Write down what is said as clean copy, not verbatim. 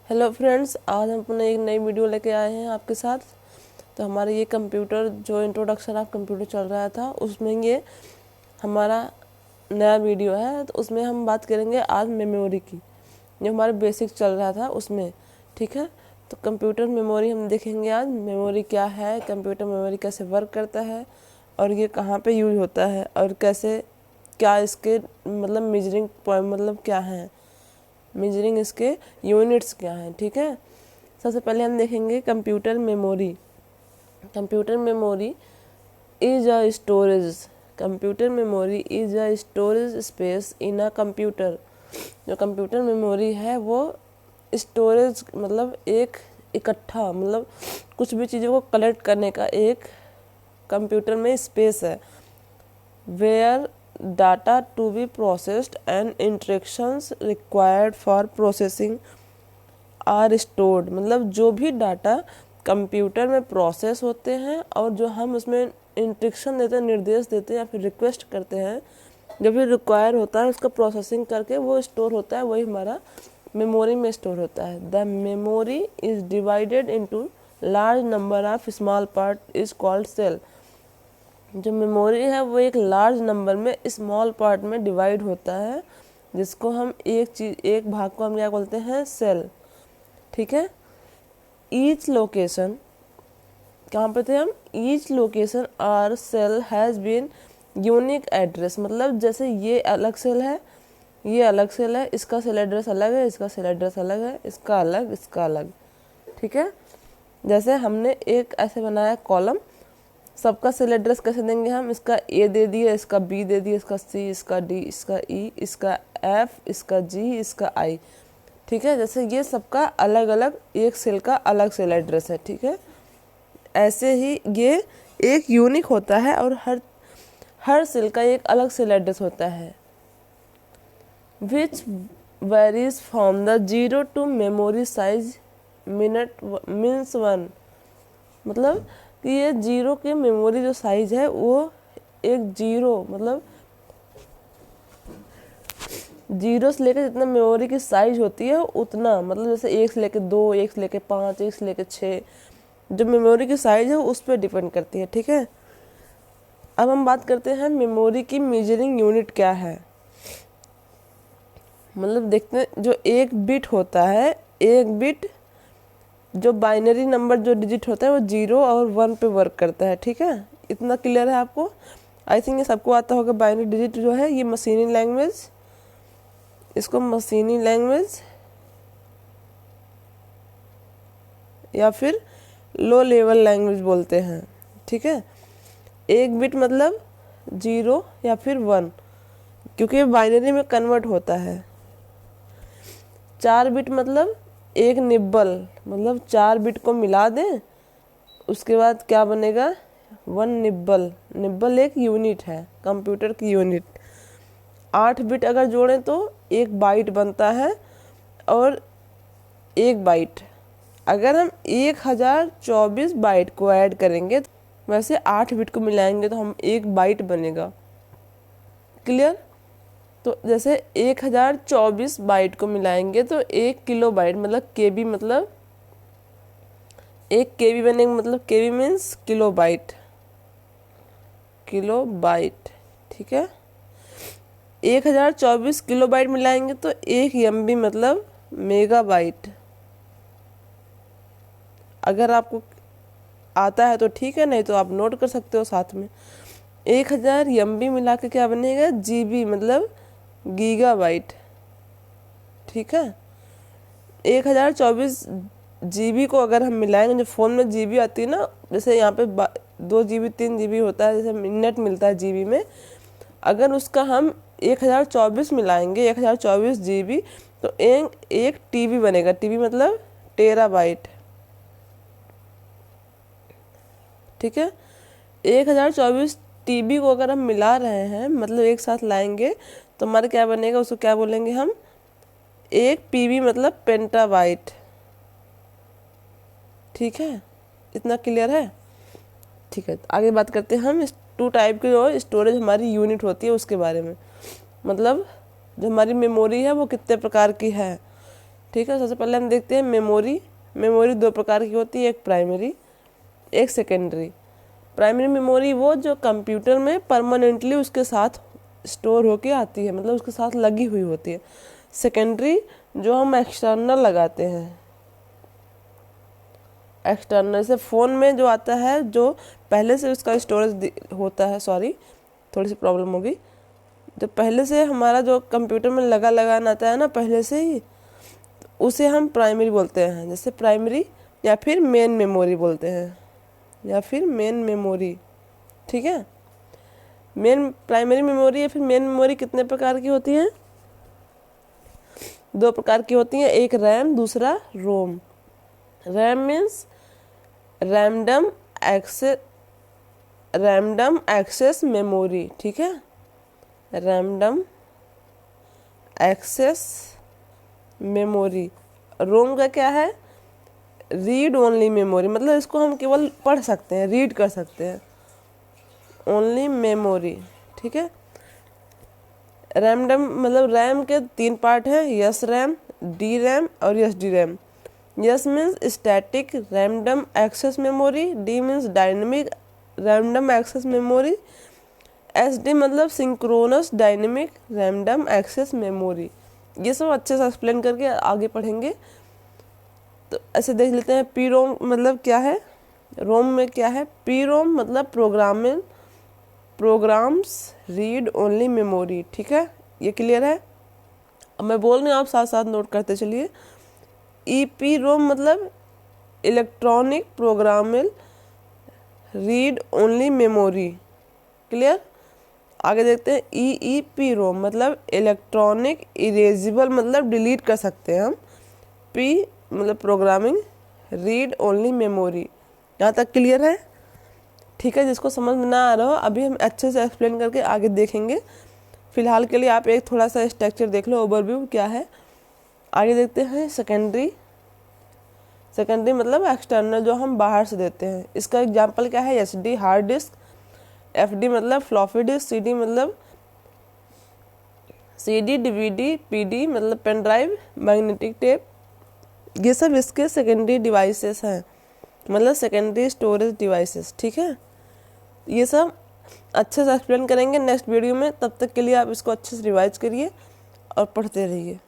Hello friends, आज हम अपने एक नई वीडियो लेके आए हैं आपके साथ। तो हमारा ये कंप्यूटर जो इंट्रोडक्शन ऑफ कंप्यूटर चल रहा था उसमें ये हमारा नया वीडियो है। तो उसमें हम बात करेंगे आज मेमोरी की, जो हमारे बेसिक चल रहा था उसमें। ठीक है, तो कंप्यूटर मेमोरी हम देखेंगे आज। मेमोरी क्या है, कंप्यूटर मेमोरी कैसे वर्क करता है और ये कहाँ पे यूज होता है और कैसे, क्या इसके मतलब मेजरिंग पॉइंट मतलब क्या है, मेजरिंग इसके यूनिट्स क्या हैं। ठीक है, सबसे पहले हम देखेंगे computer memory. Computer memory is a storage, computer memory is a storage space in a computer. जो कंप्यूटर मेमोरी है वो स्टोरेज मतलब एक इकट्ठा मतलब कुछ भी चीज़ों को कलेक्ट करने का एक कंप्यूटर में स्पेस है। Where data to be processed and instructions required for processing are stored। मतलब जो भी डाटा कंप्यूटर में प्रोसेस होते हैं और जो हम उसमें इंस्ट्रक्शन देते हैं, निर्देश देते हैं या फिर रिक्वेस्ट करते हैं, जो भी रिक्वायर होता है उसका प्रोसेसिंग करके वो स्टोर होता है, वही हमारा मेमोरी में स्टोर होता है। The memory is divided into large number of small part is called cell. जो मेमोरी है वो एक लार्ज नंबर में स्मॉल पार्ट में डिवाइड होता है, जिसको हम एक भाग को हम क्या बोलते हैं, सेल। ठीक है, ईच लोकेशन, कहाँ पे थे हम, each location or cell has been unique address. मतलब जैसे ये अलग सेल है, ये अलग सेल है, इसका सेल एड्रेस अलग है, इसका सेल एड्रेस अलग है, इसका अलग, इसका अलग। ठीक है, जैसे हमने एक ऐसे बनाया कॉलम, सबका सेल एड्रेस कैसे देंगे हम, इसका ए दे दिया, इसका बी दे दिया, इसका सी, इसका डी, इसका ई, इसका एफ, इसका जी, इसका आई। ठीक है, जैसे ये सबका अलग अलग एक सेल का अलग सेल एड्रेस है। ठीक है, ऐसे ही ये एक यूनिक होता है और हर सेल का एक अलग सेल एड्रेस होता है। Which varies from the zero to memory size minus means one. मतलब कि ये जीरो की मेमोरी जो साइज है वो एक जीरो मतलब जीरो से लेकर जितना मेमोरी की साइज होती है उतना, मतलब जैसे एक से लेकर दो, एक से लेकर पाँच, एक से लेकर छः, जो मेमोरी की साइज है उस पर डिपेंड करती है। ठीक है, अब हम बात करते हैं मेमोरी की मेजरिंग यूनिट क्या है। मतलब देखते हैं, जो एक बिट होता है, एक बिट जो बाइनरी नंबर जो डिजिट होता है वो 0 और 1 पे वर्क करता है। ठीक है, इतना क्लियर है आपको, आई थिंक ये सबको आता होगा। बाइनरी डिजिट जो है ये मशीनी लैंग्वेज, इसको मशीनी लैंग्वेज या फिर लो लेवल लैंग्वेज बोलते हैं। ठीक है, एक बिट मतलब 0 या फिर 1, क्योंकि बाइनरी में कन्वर्ट होता है। 4 बिट मतलब एक निब्बल, मतलब 4 बिट को मिला दें उसके बाद क्या बनेगा, 1 निब्बल। निब्बल एक यूनिट है, कंप्यूटर की यूनिट। 8 बिट अगर जोड़ें तो 1 बाइट बनता है, और 1 बाइट अगर हम 1024 बाइट को ऐड करेंगे, वैसे 8 बिट को मिलाएंगे तो हम 1 बाइट बनेगा। क्लियर, तो जैसे 1024 बाइट को मिलाएंगे तो 1 किलो बाइट मतलब केबी, मतलब 1 केबी बनेगा। मतलब KB means kilobyte, kilobyte. ठीक है, 1024 किलो बाइट मिलाएंगे तो 1 MB मतलब मेगा बाइट। अगर आपको आता है तो ठीक है, नहीं तो आप नोट कर सकते हो साथ में। 1000 MB मिला के क्या बनेगा, GB मतलब गीगाबाइट। ठीक है, 1024 GB को अगर हम मिलाएंगे, जो फ़ोन में GB आती है ना, जैसे यहाँ पे 2 GB 3 GB होता है, जैसे मिनट मिलता है GB में, अगर उसका हम 1024 मिलाएंगे, 1024 GB, तो एक TB बनेगा। TB मतलब टेराबाइट। ठीक है, 1024 TB को अगर हम मिला रहे हैं, मतलब एक साथ लाएंगे, तो हमारे क्या बनेगा, उसको क्या बोलेंगे हम, 1 PB मतलब पेंटाबाइट। ठीक है, इतना क्लियर है। ठीक है, आगे बात करते हैं हम इस 2 टाइप की जो स्टोरेज हमारी यूनिट होती है उसके बारे में। मतलब जो हमारी मेमोरी है वो कितने प्रकार की है। ठीक है। सबसे पहले हम देखते हैं मेमोरी। मेमोरी दो प्रकार की होती है, एक प्राइमरी एक सेकेंडरी। प्राइमरी मेमोरी वो जो कंप्यूटर में परमानेंटली उसके साथ स्टोर होके आती है, मतलब उसके साथ लगी हुई होती है। सेकेंडरी जो हम एक्सटर्नल लगाते हैं, एक्सटर्नल से फ़ोन में जो आता है, जो पहले से उसका स्टोरेज होता है, सॉरी थोड़ी सी प्रॉब्लम होगी, जो पहले से हमारा जो कंप्यूटर में लगाना आता है ना पहले से ही, उसे हम प्राइमरी बोलते हैं। जैसे प्राइमरी या फिर मेन मेमोरी बोलते हैं, या फिर मेन मेमोरी, ठीक है। मेन प्राइमरी मेमोरी या फिर मेन मेमोरी कितने प्रकार की होती हैं? दो प्रकार की होती हैं, एक रैम दूसरा ROM. RAM means random access memory, ठीक है, रैंडम एक्सेस मेमोरी। रोम का क्या है? रीड ओनली मेमोरी, मतलब इसको हम केवल पढ़ सकते हैं, रीड कर सकते हैं, ओनली मेमोरी, ठीक है। रैंडम मतलब रैम के तीन पार्ट हैं, यस रैम, डी रैम और S D RAM. S means static random access memory, D means dynamic random access memory, S D मतलब synchronous dynamic random access memory. ये सब अच्छे से एक्सप्लेन करके आगे पढ़ेंगे। तो ऐसे देख लेते हैं, पी रोम मतलब क्या है, रोम में क्या है? पी रोम मतलब प्रोग्राम्स रीड ओनली मेमोरी, ठीक है, ये क्लियर है। अब मैं बोल रही हूँ, आप साथ साथ नोट करते चलिए। ई पी रोम मतलब electronic programmable read only memory, clear. आगे देखते हैं, ई पी रोम मतलब इलेक्ट्रॉनिक इरेजिबल मतलब डिलीट कर सकते हैं हम, पी मतलब प्रोग्रामिंग, रीड ओनली मेमोरी। यहाँ तक क्लियर है, ठीक है। जिसको समझ में ना आ रहा हो अभी हम अच्छे से एक्सप्लेन करके आगे देखेंगे। फिलहाल के लिए आप एक थोड़ा सा स्ट्रक्चर देख लो, ओवरव्यू क्या है। आगे देखते हैं सेकेंडरी। सेकेंडरी मतलब एक्सटर्नल, जो हम बाहर से देते हैं। इसका एग्जांपल क्या है? S D hard disk, F D मतलब फ्लॉपी डिस्क, सी डी मतलब सी डी, DVD, PD मतलब पेन ड्राइव, मैग्नेटिक टेप। ये सब इसके सेकेंडरी डिवाइसेस हैं, मतलब सेकेंडरी स्टोरेज डिवाइसेस, ठीक है। ये सब अच्छे से एक्सप्लेन करेंगे नेक्स्ट वीडियो में। तब तक के लिए आप इसको अच्छे से रिवाइज करिए और पढ़ते रहिए।